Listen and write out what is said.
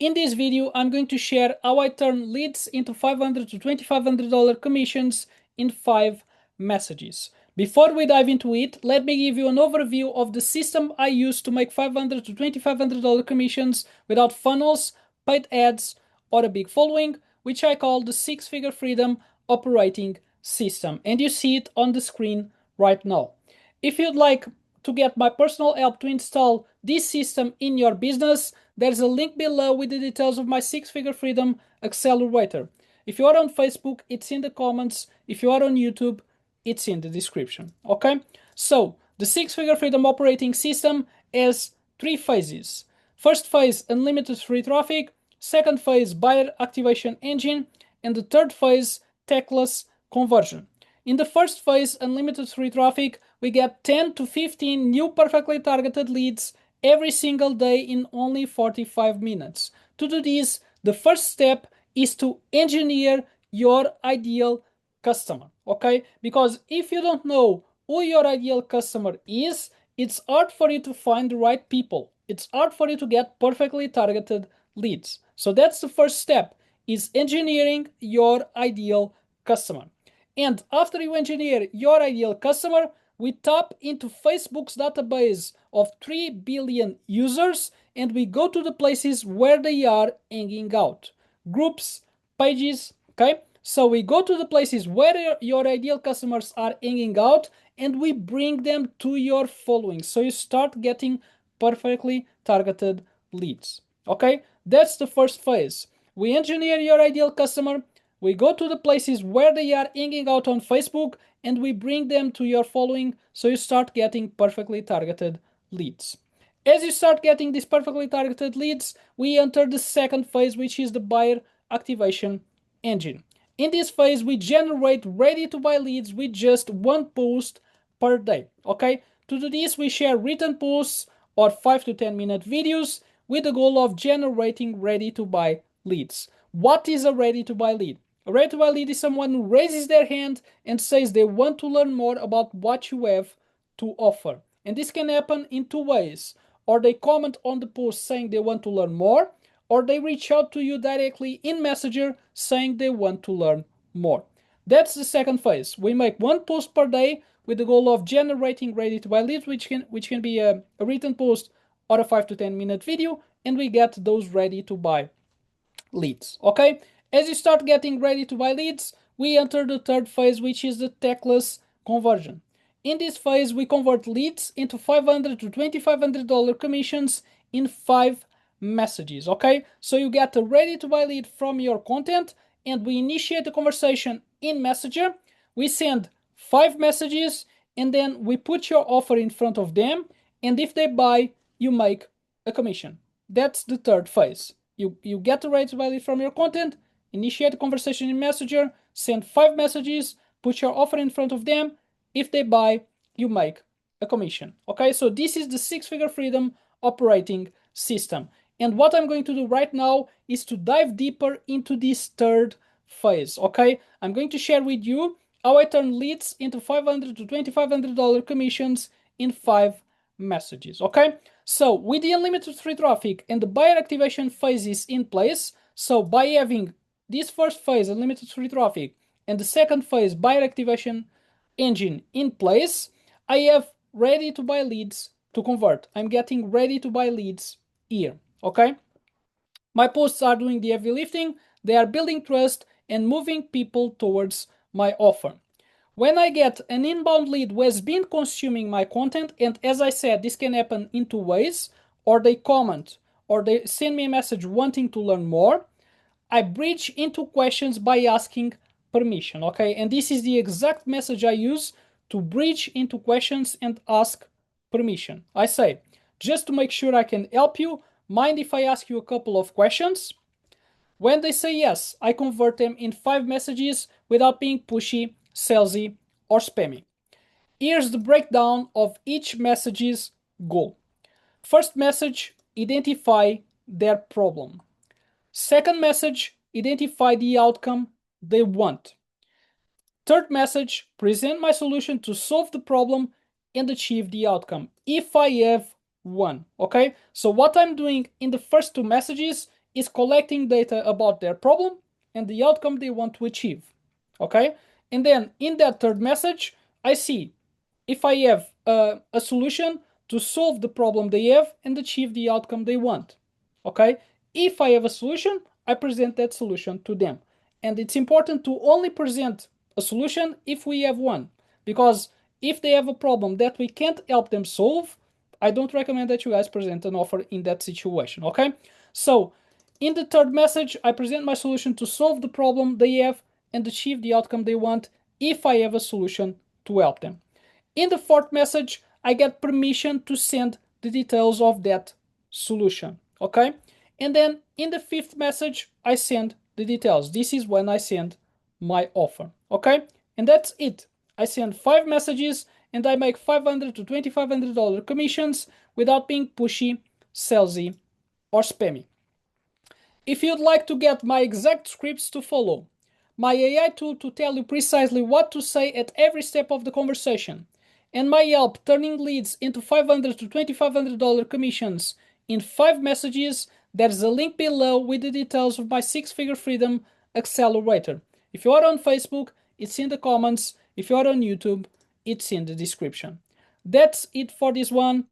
In this video, I'm going to share how I turn leads into $500 to $2,500 commissions in 5 messages. Before we dive into it, let me give you an overview of the system I use to make $500 to $2,500 commissions without funnels, paid ads, or a big following, which I call the 6-figure freedom operating system. And you see it on the screen right now. If you'd like to get my personal help to install this system in your business, there's a link below with the details of my 6-figure freedom accelerator. If you are on Facebook, it's in the comments. If you are on YouTube, it's in the description. Okay? So, the 6-figure freedom operating system has 3 phases. First phase, unlimited free traffic. Second phase, buyer activation engine. And the third phase, techless conversion. In the first phase, unlimited free traffic, we get 10 to 15 new perfectly targeted leads every single day in only 45 minutes. To do this, the first step is to engineer your ideal customer, okay? Because if you don't know who your ideal customer is, it's hard for you to find the right people. It's hard for you to get perfectly targeted leads. So that's the first step, is engineering your ideal customer. And after you engineer your ideal customer, we tap into Facebook's database of 3 billion users and we go to the places where they are hanging out. Groups, pages, okay? So we go to the places where your ideal customers are hanging out and we bring them to your following. So you start getting perfectly targeted leads, okay? That's the first phase. We engineer your ideal customer. We go to the places where they are hanging out on Facebook and we bring them to your following, so you start getting perfectly targeted leads. As you start getting these perfectly targeted leads, we enter the second phase, which is the buyer activation engine. In this phase, we generate ready-to-buy leads with just 1 post per day, okay? To do this, we share written posts or 5 to 10 minute videos with the goal of generating ready-to-buy leads. What is a ready-to-buy lead? A ready-to-buy lead is someone who raises their hand and says they want to learn more about what you have to offer. And this can happen in 2 ways. Or they comment on the post saying they want to learn more, or they reach out to you directly in Messenger saying they want to learn more. That's the second phase. We make 1 post per day with the goal of generating ready-to-buy leads, which can be a written post or a 5 to 10 minute video, and we get those ready-to-buy leads, okay? As you start getting ready to buy leads, we enter the third phase, which is the techless conversion. In this phase, we convert leads into $500 to $2,500 commissions in 5 messages, okay? So you get a ready to buy lead from your content and we initiate a conversation in Messenger. We send 5 messages and then we put your offer in front of them, and if they buy, you make a commission. That's the third phase. You get the ready to buy lead from your content, initiate a conversation in Messenger, send 5 messages, put your offer in front of them. If they buy, you make a commission. Okay, so this is the 6-figure freedom operating system. And what I'm going to do right now is to dive deeper into this third phase. Okay, I'm going to share with you how I turn leads into $500 to $2,500 commissions in 5 messages. Okay, so with the unlimited free traffic and the buyer activation phases in place, so by having this first phase, unlimited free traffic, and the second phase, buyer activation engine in place, I have ready to buy leads to convert. I'm getting ready to buy leads here, okay? My posts are doing the heavy lifting, they are building trust and moving people towards my offer. When I get an inbound lead who has been consuming my content, and as I said, this can happen in 2 ways, or they comment, or they send me a message wanting to learn more, I bridge into questions by asking permission, okay? And this is the exact message I use to bridge into questions and ask permission. I say, just to make sure I can help you, mind if I ask you a couple of questions? When they say yes, I convert them in 5 messages without being pushy, salesy, or spammy. Here's the breakdown of each message's goal. First message, identify their problem. Second message, identify the outcome they want. Third message, present my solution to solve the problem and achieve the outcome, if I have one, okay? So what I'm doing in the first 2 messages is collecting data about their problem and the outcome they want to achieve. Okay? And then in that third message, I see if I have a solution to solve the problem they have and achieve the outcome they want. Okay? If I have a solution, I present that solution to them. And it's important to only present a solution if we have one. Because if they have a problem that we can't help them solve, I don't recommend that you guys present an offer in that situation. Okay? So, in the third message, I present my solution to solve the problem they have and achieve the outcome they want if I have a solution to help them. In the fourth message, I get permission to send the details of that solution. Okay? And then in the fifth message, I send the details. This is when I send my offer. Okay? And that's it. I send 5 messages and I make $500 to $2,500 commissions without being pushy, salesy, or spammy. If you'd like to get my exact scripts to follow, my AI tool to tell you precisely what to say at every step of the conversation, and my help turning leads into $500 to $2,500 commissions in 5 messages, there's a link below with the details of my 6-figure freedom accelerator. If you are on Facebook, it's in the comments. If you are on YouTube, it's in the description. That's it for this one.